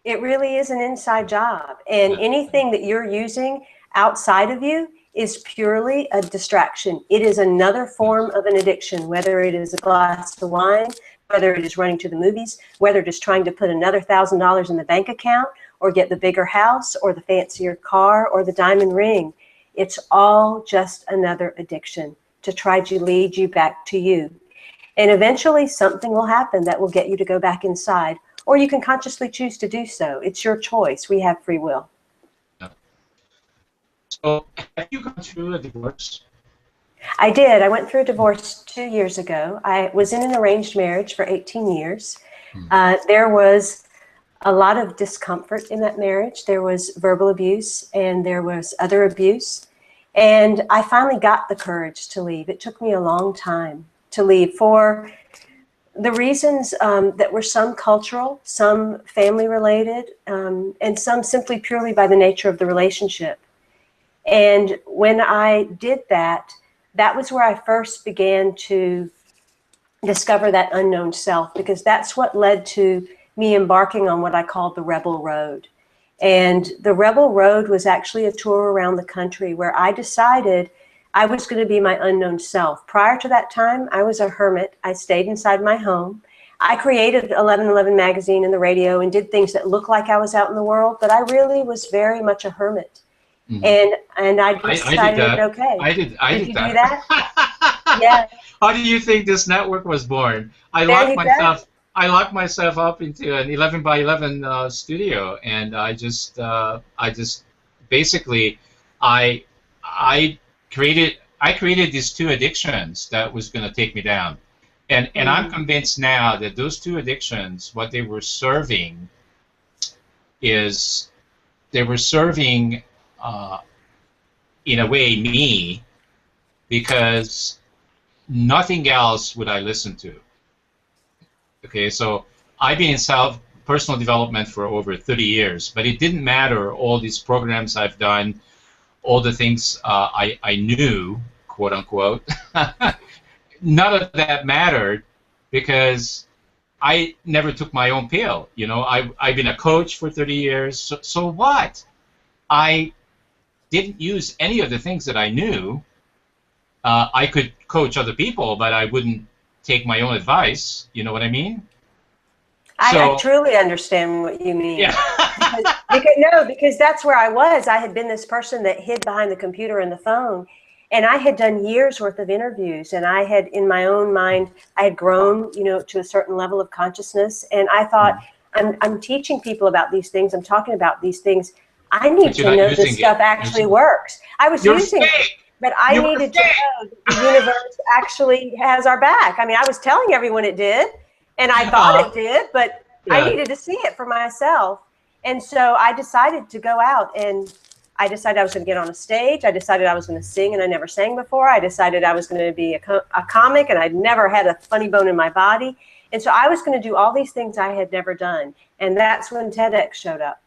S2: It really is an inside job. And anything that you're using outside of you is purely a distraction. It is another form of an addiction, whether it is a glass of wine, whether it is running to the movies, whether it is trying to put another $1,000 in the bank account, or get the bigger house, or the fancier car, or the diamond ring. It's all just another addiction to try to lead you back to you. And eventually something will happen that will get you to go back inside, or you can consciously choose to do so. It's your choice. We have free will.
S1: So, have you gone through a divorce?
S2: I did. I went through a divorce 2 years ago. I was in an arranged marriage for 18 years. There was a lot of discomfort in that marriage. There was verbal abuse and there was other abuse. And I finally got the courage to leave. It took me a long time to leave for the reasons that were some cultural, some family related, and some simply purely by the nature of the relationship. And when I did that, that was where I first began to discover that unknown self, because that's what led to me embarking on what I called the Rebel Road. And the Rebel Road was actually a tour around the country where I decided I was going to be my unknown self. Prior to that time, I was a hermit. I stayed inside my home. I created 1111 magazine and the radio and did things that looked like I was out in the world, but I really was very much a hermit. And I decided,
S1: I did that.
S2: okay.
S1: I did
S2: you
S1: that.
S2: do that? Yeah.
S1: How do you think this network was born? I
S2: There
S1: locked myself up into an 11 by 11 studio, and I just basically I created these two addictions that was going to take me down, and I'm convinced now that those two addictions, what they were serving is they were serving, in a way, me, because nothing else would I listen to. Okay, so I've been in personal development for over 30 years, but it didn't matter all these programs I've done, all the things I knew, quote unquote. None of that mattered because I never took my own pill. You know, I've been a coach for 30 years, so what? I didn't use any of the things that I knew. I could coach other people, but I wouldn't take my own advice. You know what I mean?
S2: I truly understand what you mean.
S1: Yeah.
S2: because that's where I was. I had been this person that hid behind the computer and the phone, and I had done years worth of interviews, and I had, in my own mind, I had grown, you know, to a certain level of consciousness, and I thought, I'm teaching people about these things. I'm talking about these things. I need to know this stuff actually works. I was using it, but I needed to know that the universe actually has our back. I mean, I was telling everyone it did, and I thought it did, but I needed to see it for myself. And so I decided to go out, and I decided I was going to get on a stage. I decided I was going to sing, and I never sang before. I decided I was going to be a comic, and I'd never had a funny bone in my body. And so I was going to do all these things I had never done. And that's when TEDx showed up.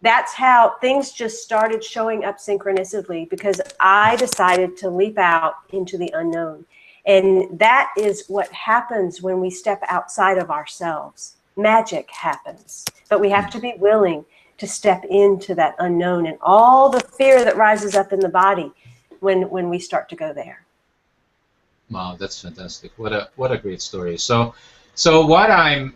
S2: That's how things just started showing up synchronistically, because I decided to leap out into the unknown. And that is what happens when we step outside of ourselves. Magic happens, but we have to be willing to step into that unknown and all the fear that rises up in the body when we start to go there.
S1: Wow, that's fantastic. What a great story. So what I'm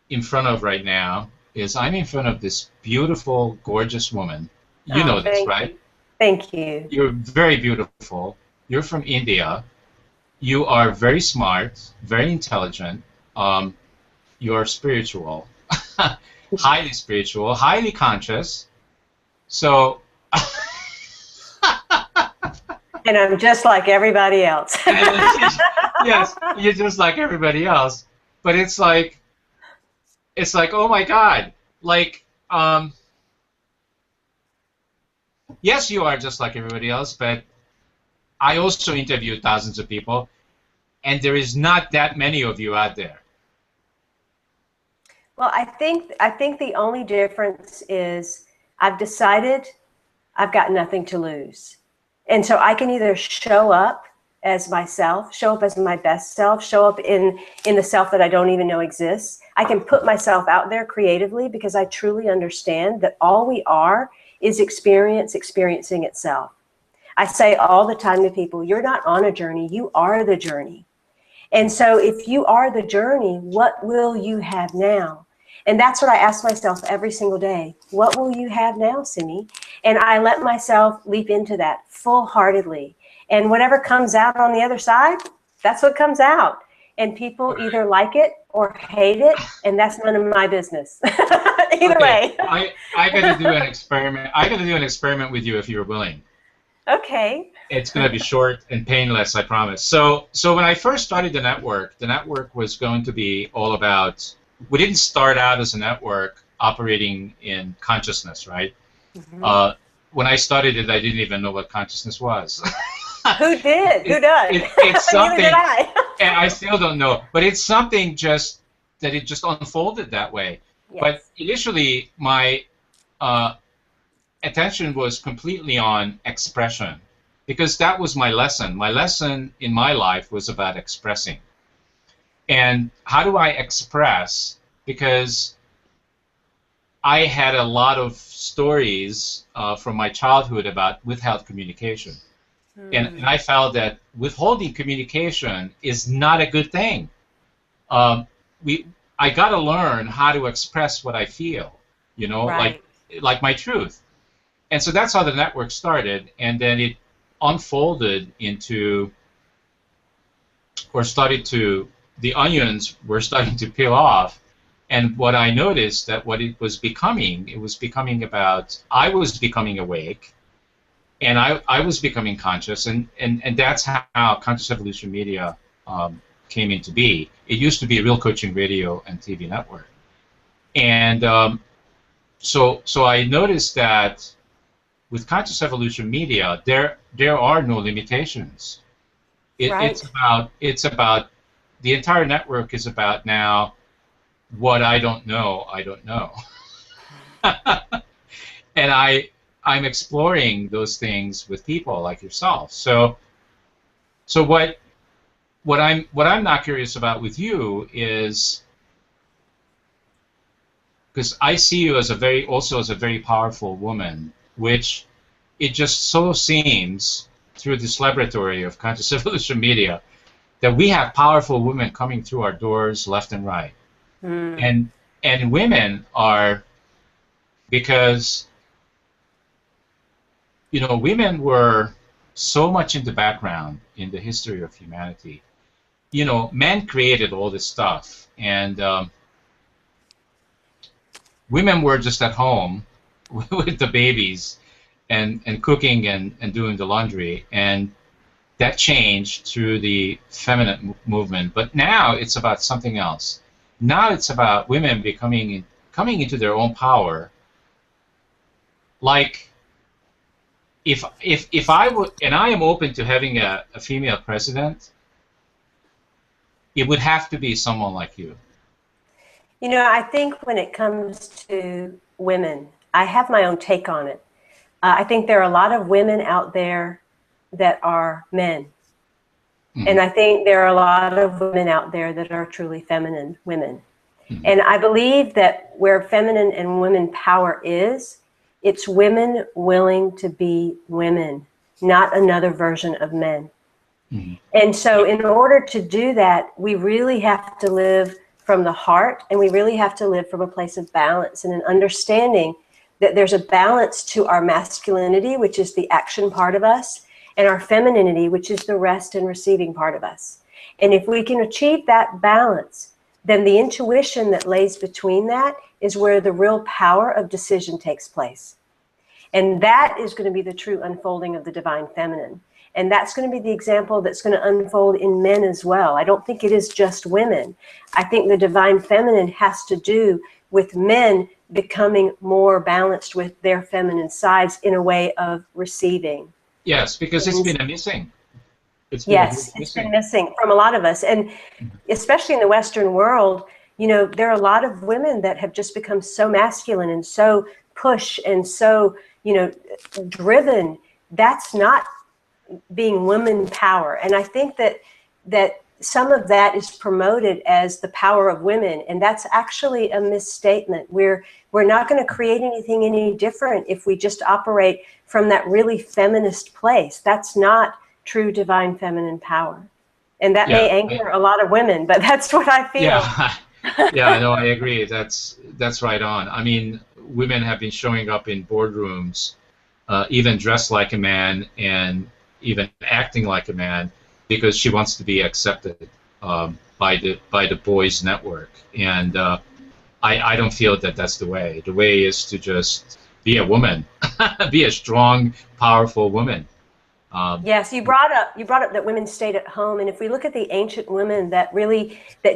S1: in front of right now is I'm in front of this beautiful, gorgeous woman. You know this, right?
S2: Thank you.
S1: You're very beautiful. You're from India. You are very smart, very intelligent. You're spiritual, highly spiritual, highly conscious. So.
S2: And I'm just like everybody else.
S1: Yes, you're just like everybody else. But it's like, oh my God, like, yes, you are just like everybody else, but I also interviewed thousands of people, and there is not that many of you out there.
S2: Well, I think the only difference is I've decided I've got nothing to lose. And so I can either show up as myself, show up as my best self, show up in the self that I don't even know exists. I can put myself out there creatively because I truly understand that all we are is experiencing itself. I say all the time to people, you're not on a journey, you are the journey. And so if you are the journey, what will you have now? And that's what I ask myself every single day. What will you have now, Simi? And I let myself leap into that full-heartedly. And whatever comes out on the other side, that's what comes out. And people either like it or hate it, and that's none of my business. Either way.
S1: I got to do an experiment. I got to do an experiment with you if you're willing.
S2: Okay.
S1: It's going to be short and painless, I promise. So when I first started the network was going to be all about. We didn't start out as a network operating in consciousness, right? Mm-hmm. When I started it, I didn't even know what consciousness was.
S2: Who did? Who does?
S1: It's something,
S2: Neither did I.
S1: And I still don't know. But it's something just that it just unfolded that way. Yes. But initially, my attention was completely on expression, because that was my lesson. My lesson in my life was about expressing. And how do I express? Because I had a lot of stories from my childhood about withheld communication. And I found that withholding communication is not a good thing. I got to learn how to express what I feel, you know,
S2: right.
S1: like my truth. And so that's how the network started. And then it unfolded into, or started to, the onions were starting to peel off. And what I noticed that what it was becoming about, I was becoming awake, and I was becoming conscious, and that's how Conscious Evolution Media came into be. It used to be a Real Coaching Radio and TV network. And so I noticed that with conscious evolution media, there are no limitations.
S2: Right.
S1: It's about the entire network is about now what I don't know, and I'm exploring those things with people like yourself. So what I'm not curious about with you is, because I see you as a very also as a very powerful woman, which it just so seems through this laboratory of conscious evolution media that we have powerful women coming through our doors left and right.
S2: Mm.
S1: And women are, because women were so much in the background in the history of humanity. Men created all this stuff, and women were just at home with the babies and cooking and doing the laundry, and that changed through the feminine movement. But now it's about something else. Now it's about women coming into their own power. Like, if I would, and I am open to having a female president, it would have to be someone like you.
S2: I think when it comes to women, I have my own take on it. I think there are a lot of women out there that are men.
S1: Mm-hmm.
S2: And I think there are a lot of women out there that are truly feminine women. Mm-hmm. And I believe that where feminine and women power is, it's women willing to be women, not another version of men. Mm-hmm. And so in order to do that, we really have to live from the heart, and we really have to live from a place of balance and an understanding that there's a balance to our masculinity, which is the action part of us, and our femininity, which is the rest and receiving part of us. And if we can achieve that balance, then the intuition that lays between that is where the real power of decision takes place. And that is going to be the true unfolding of the divine feminine. And that's going to be the example that's going to unfold in men as well. I don't think it is just women. I think the divine feminine has to do with men becoming more balanced with their feminine sides in a way of receiving.
S1: Yes, because it's been missing.
S2: It's been missing from a lot of us. And especially in the Western world, there are a lot of women that have just become so masculine and so push and so, driven. That's not being woman power. And I think that some of that is promoted as the power of women, and that's actually a misstatement. We're not going to create anything any different if we just operate from that really feminist place. That's not true divine feminine power. And that may anger a lot of women, but that's what I feel.
S1: Yeah, no, I agree. That's right on. I mean, women have been showing up in boardrooms, even dressed like a man and even acting like a man, because she wants to be accepted by the boys' network. And I don't feel that that's the way. The way is to just be a woman, be a strong, powerful woman.
S2: Yes, you brought up that women stayed at home, and if we look at the ancient women that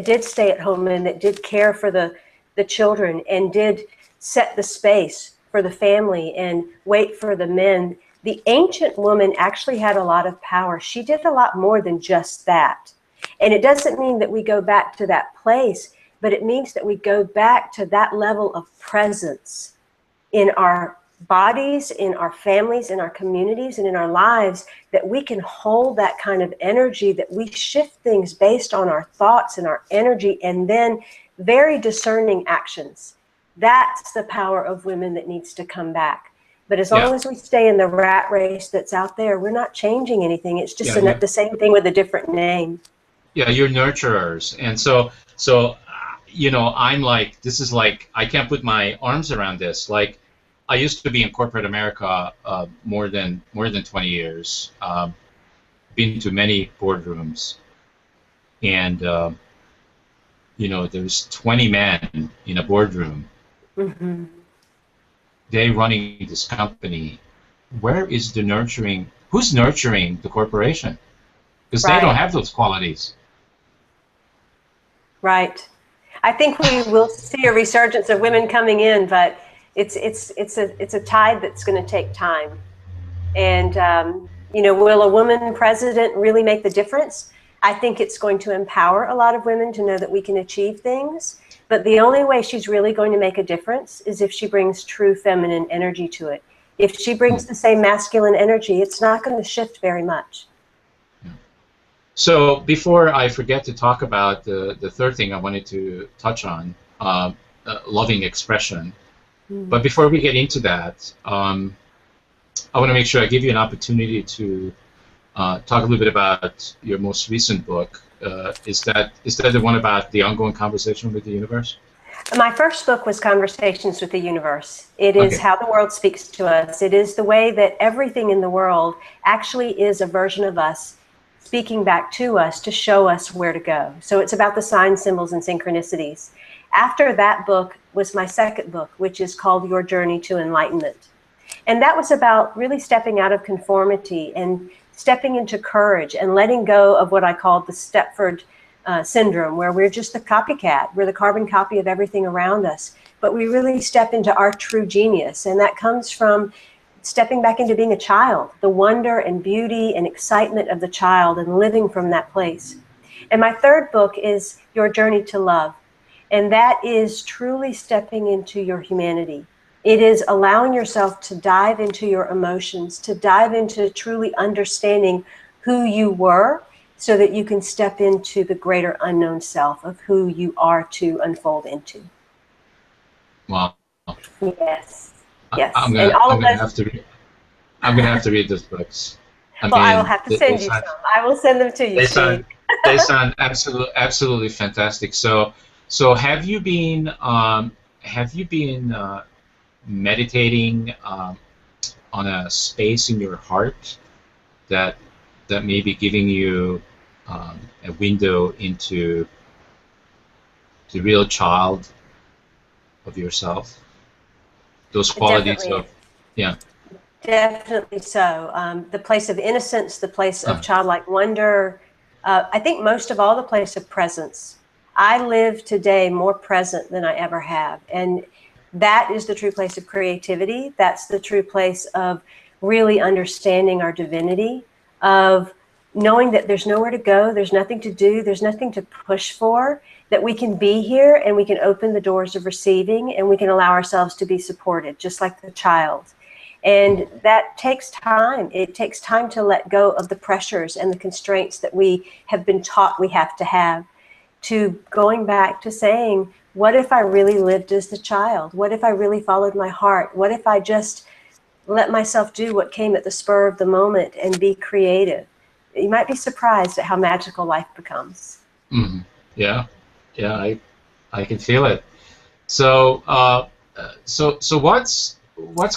S2: did stay at home and that did care for the children and did set the space for the family and wait for the men, the ancient woman actually had a lot of power. She did a lot more than just that. And it doesn't mean that we go back to that place, but it means that we go back to that level of presence in our bodies, in our families, in our communities, and in our lives, that we can hold that kind of energy, that we shift things based on our thoughts and our energy, and then very discerning actions. That's the power of women that needs to come back. But as long as we stay in the rat race that's out there, we're not changing anything. It's just the same thing with a different name.
S1: Yeah, you're nurturers. And so I'm like, this is like, I can't put my arms around this. Like, I used to be in corporate America more than 20 years, been to many boardrooms, and there's 20 men in a boardroom.
S2: Mm-hmm.
S1: They running this company. Where is the nurturing? Who's nurturing the corporation? Because they don't have those qualities.
S2: Right. I think we will see a resurgence of women coming in, but It's a tide that's going to take time. And will a woman president really make the difference? I think it's going to empower a lot of women to know that we can achieve things. But the only way she's really going to make a difference is if she brings true feminine energy to it. If she brings the same masculine energy, it's not going to shift very much.
S1: So before I forget to talk about the third thing I wanted to touch on, loving expression. But before we get into that, I want to make sure I give you an opportunity to talk a little bit about your most recent book. Is that the one about the ongoing conversation with the universe?
S2: My first book was Conversations with the Universe. It is how the world speaks to us. It is the way that everything in the world actually is a version of us speaking back to us to show us where to go. So it's about the signs, symbols, and synchronicities. After that book was my second book, which is called Your Journey to Enlightenment. And that was about really stepping out of conformity and stepping into courage and letting go of what I called the Stepford syndrome, where we're just the copycat. We're the carbon copy of everything around us. But we really step into our true genius. And that comes from stepping back into being a child, the wonder and beauty and excitement of the child and living from that place. And my third book is Your Journey to Love. And that is truly stepping into your humanity. It is allowing yourself to dive into your emotions, to dive into truly understanding who you were so that you can step into the greater unknown self of who you are to unfold into.
S1: Wow.
S2: Yes. Yes.
S1: I'm gonna have to read those books.
S2: I will have to send you some. I will send them to you, Steve.
S1: They sound absolutely fantastic. So have you been meditating on a space in your heart that may be giving you a window into the real child of yourself? Those qualities
S2: Definitely so. The place of innocence, the place of childlike wonder. I think most of all, the place of presence. I live today more present than I ever have. And that is the true place of creativity. That's the true place of really understanding our divinity, of knowing that there's nowhere to go, there's nothing to do, there's nothing to push for, that we can be here and we can open the doors of receiving and we can allow ourselves to be supported, just like the child. And that takes time. It takes time to let go of the pressures and the constraints that we have been taught we have to have, to going back to saying, what if I really lived as the child? What if I really followed my heart? What if I just let myself do what came at the spur of the moment and be creative? You might be surprised at how magical life becomes.
S1: Mm-hmm. Yeah, I can feel it. So, so what's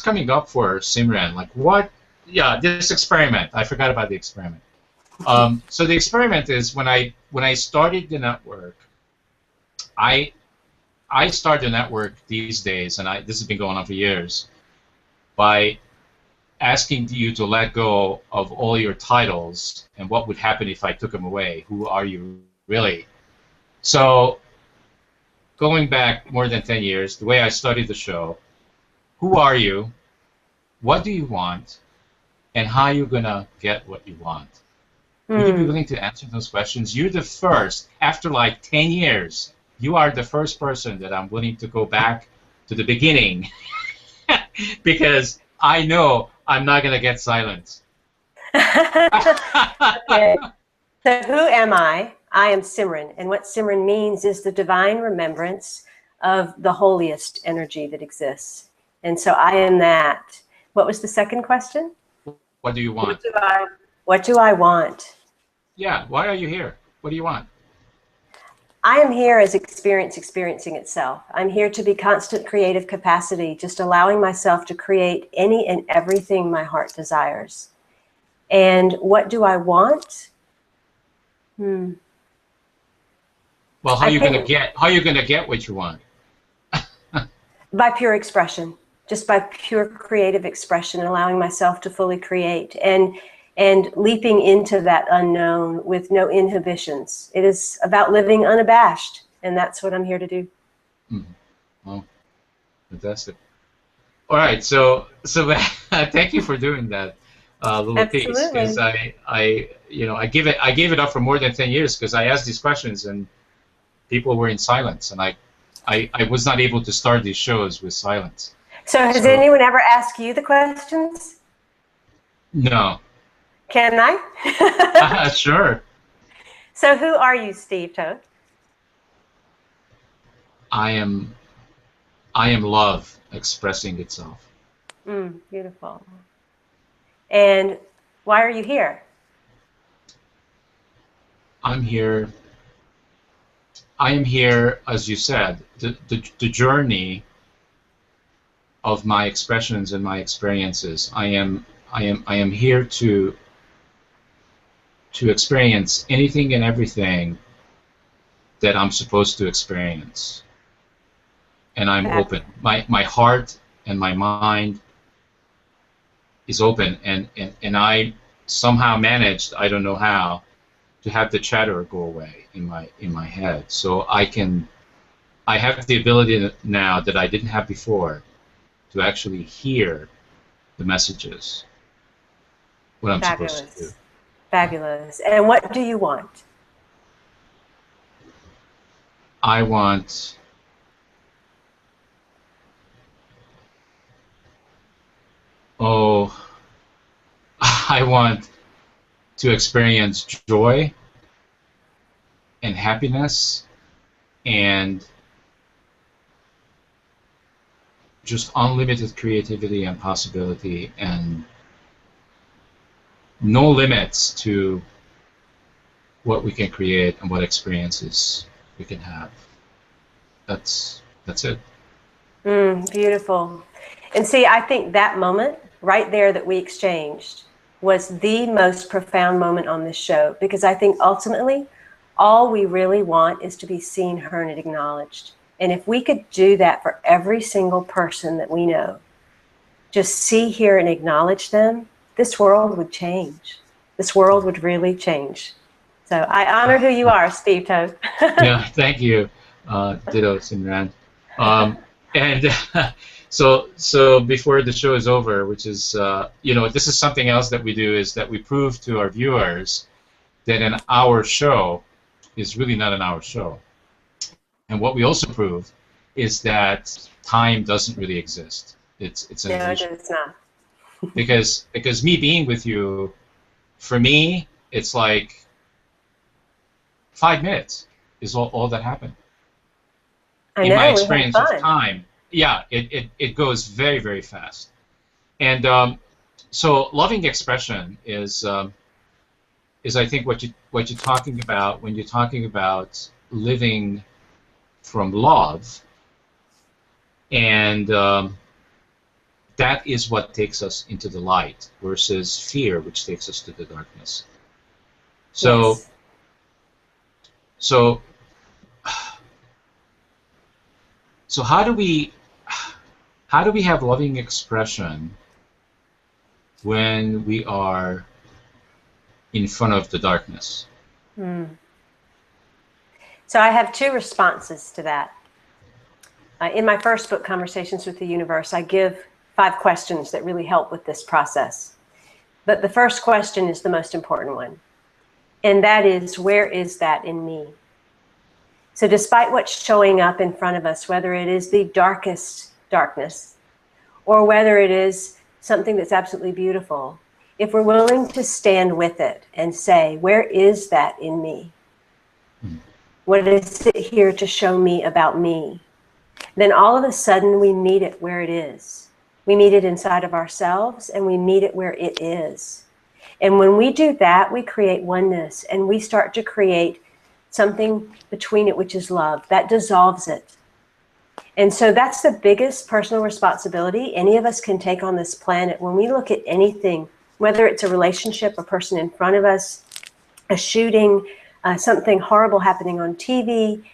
S1: coming up for Simran? Like what? Yeah, this experiment. I forgot about the experiment. So the experiment is when I started the network, I start the network these days, and this has been going on for years, by asking you to let go of all your titles and what would happen if I took them away. Who are you really? So going back more than 10 years, the way I started the show, who are you? What do you want? And how are you going to get what you want? Would you be willing to answer those questions? You're the first, after like 10 years, you are the first person that I'm willing to go back to the beginning because I know I'm not going to get silence.
S2: Okay. So who am I? I am Simran. And what Simran means is the divine remembrance of the holiest energy that exists. And so I am that. What was the second question?
S1: What do you want?
S2: What do I want?
S1: Yeah, why are you here? What do you want?
S2: I am here as experiencing itself. I'm here to be constant creative capacity, just allowing myself to create any and everything my heart desires. And what do I want?
S1: Well, how are you going to get what you want?
S2: By pure expression, just by pure creative expression, allowing myself to fully create and leaping into that unknown with no inhibitions. It is about living unabashed, and that's what I'm here to do.
S1: Mm-hmm. Oh, fantastic. All right, so thank you for doing that little piece, because
S2: Absolutely.
S1: I gave it up for more than 10 years because I asked these questions and people were in silence, and I was not able to start these shows with silence.
S2: So has
S1: So
S2: anyone ever asked you the questions?
S1: no.
S2: Can I?
S1: Sure.
S2: So who are you, Steve Toad?
S1: I am I am love expressing itself.
S2: Beautiful. And why are you here?
S1: I'm here. I am here, as you said, the journey of my expressions and my experiences. I am here to experience anything and everything that I'm supposed to experience. And I'm open.
S2: Fabulous.
S1: My heart and my mind is open, and I somehow managed, I don't know how, to have the chatter go away in my head. So I have the ability now that I didn't have before to actually hear the messages, what I'm supposed to do.
S2: Fabulous. Fabulous. And what do you want?
S1: I want oh I want to experience joy and happiness and just unlimited creativity and possibility and no limits to what we can create and what experiences we can have. That's it.
S2: Beautiful. And see, I think that moment right there that we exchanged was the most profound moment on this show, because I think ultimately all we really want is to be seen, heard, and acknowledged. And if we could do that for every single person that we know, just see, hear, and acknowledge them, this world would change. This world would really change. So I honor who you are, Steve Toad.
S1: Yeah, thank you, ditto, Simran. And so before the show is over, which is this is something else that we do, is that we prove to our viewers that an hour show is really not an hour show. And what we also prove is that time doesn't really exist. It's an
S2: No, it
S1: illusion.
S2: is not.
S1: Because me being with you, for me, it's like 5 minutes is all that happened.
S2: I
S1: In my
S2: know, we had
S1: experience of
S2: fun.
S1: time, yeah, it goes very, very fast. And so loving expression is I think what you're talking about when you're talking about living from love, and that is what takes us into the light versus fear, which takes us to the darkness. So
S2: Yes.
S1: so so how do we have loving expression when we are in front of the darkness?
S2: So I have two responses to that. In my first book, Conversations with the Universe, I give 5 questions that really help with this process. But the first question is the most important one. And that is, where is that in me? So despite what's showing up in front of us, whether it is the darkest darkness or whether it is something that's absolutely beautiful, if we're willing to stand with it and say, where is that in me? What is it here to show me about me? Then all of a sudden we meet it where it is. We meet it inside of ourselves and we meet it where it is. And when we do that, we create oneness and we start to create something between it, which is love. That dissolves it. And so that's the biggest personal responsibility any of us can take on this planet. When we look at anything, whether it's a relationship, a person in front of us, a shooting, something horrible happening on TV,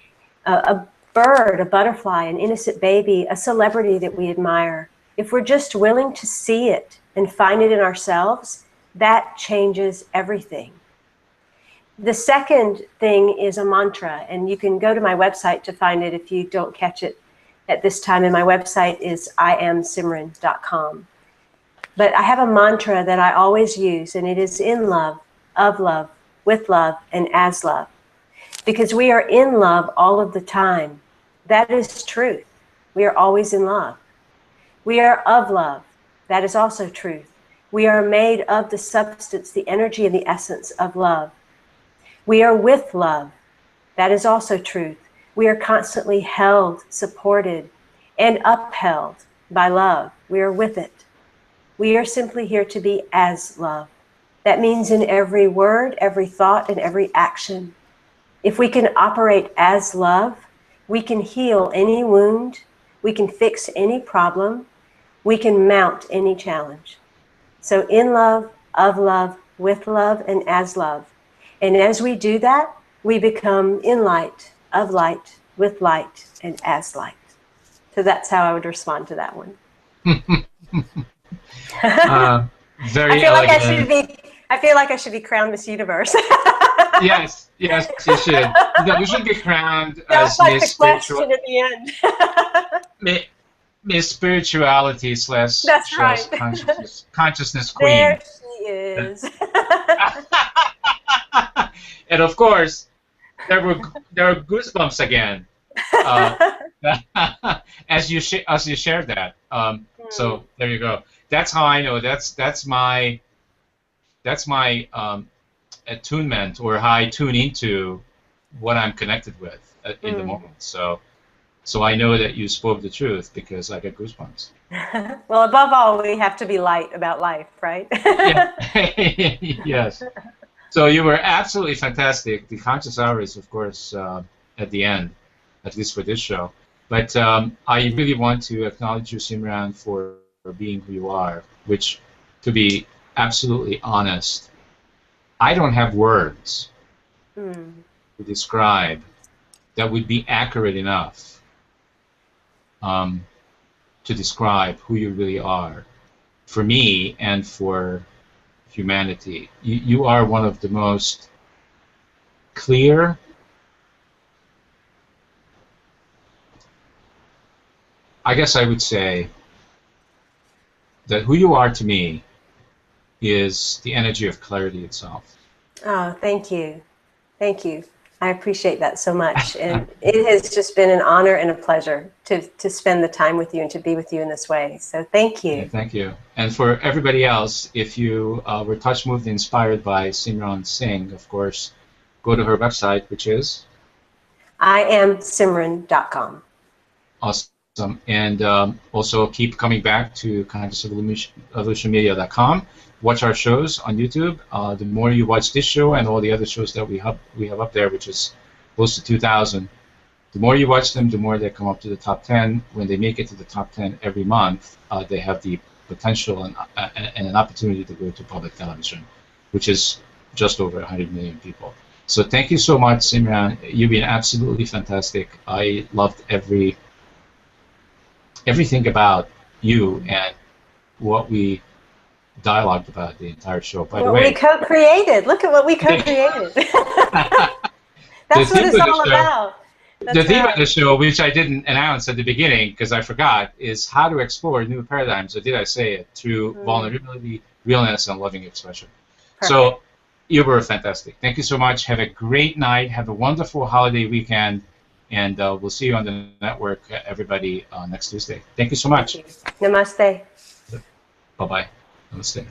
S2: a bird, a butterfly, an innocent baby, a celebrity that we admire, if we're just willing to see it and find it in ourselves, that changes everything. The second thing is a mantra, and you can go to my website to find it if you don't catch it. at this time, and my website is iamsimran.com. But I have a mantra that I always use, and it is in love, of love, with love, and as love. Because we are in love all of the time. That is truth. We are always in love. We are of love. That is also truth. We are made of the substance, the energy, and the essence of love. We are with love. That is also truth. We are constantly held, supported, and upheld by love. We are with it. We are simply here to be as love. That means in every word, every thought, and every action. If we can operate as love, we can heal any wound, we can fix any problem, we can mount any challenge. So in love, of love, with love, and as love. And as we do that, we become in light, of light, with light, and as light. So that's how I would respond to that one.
S1: Very
S2: I feel
S1: elegant.
S2: like I should be crowned Miss Universe.
S1: Yes, yes, you should. No, you should be crowned
S2: That's
S1: as
S2: like
S1: Miss
S2: the question at the end.
S1: Miss Spirituality slash
S2: That's right.
S1: consciousness
S2: There
S1: Queen.
S2: she is.
S1: And of course, there are goosebumps again. As you shared that. So there you go. That's how I know. That's my attunement, or how I tune into what I'm connected with in the moment. So I know that you spoke the truth because I get goosebumps.
S2: Well, above all, we have to be light about life, right?
S1: Yeah. Yes. So you were absolutely fantastic. The conscious hour is, of course, at the end, at least for this show. But I really want to acknowledge you, Simran, for being who you are, which, to be absolutely honest, I don't have words to describe that would be accurate enough to describe who you really are for me and for humanity. You are one of the most clear, I guess I would say that who you are to me is the energy of clarity itself.
S2: Oh, thank you. Thank you. I appreciate that so much. And it has just been an honor and a pleasure to spend the time with you and to be with you in this way. So thank you.
S1: Yeah, thank you. And for everybody else, if you were touched, moved, inspired by Simran Singh, of course, go to her website, which is
S2: iamsimran.com.
S1: Awesome. And also keep coming back to consciousevolutionmedia.com. Watch our shows on YouTube. The more you watch this show and all the other shows that we have up there, which is close to 2,000, the more you watch them, the more they come up to the top 10. When they make it to the top 10 every month, they have the potential and an opportunity to go to public television, which is just over 100 million people. So thank you so much, Simran. You've been absolutely fantastic. I loved everything about you and what we dialogued about the entire show. By the way,
S2: we co-created. Look at what we co-created. That's what it's all about.
S1: The theme of the show, which I didn't announce at the beginning because I forgot, is how to explore new paradigms, or did I say it, through vulnerability, realness, and loving expression. Perfect. So you were fantastic. Thank you so much. Have a great night. Have a wonderful holiday weekend. And we'll see you on the network, everybody, next Tuesday. Thank you so much.
S2: Thank you. Namaste.
S1: Bye-bye. Namaste.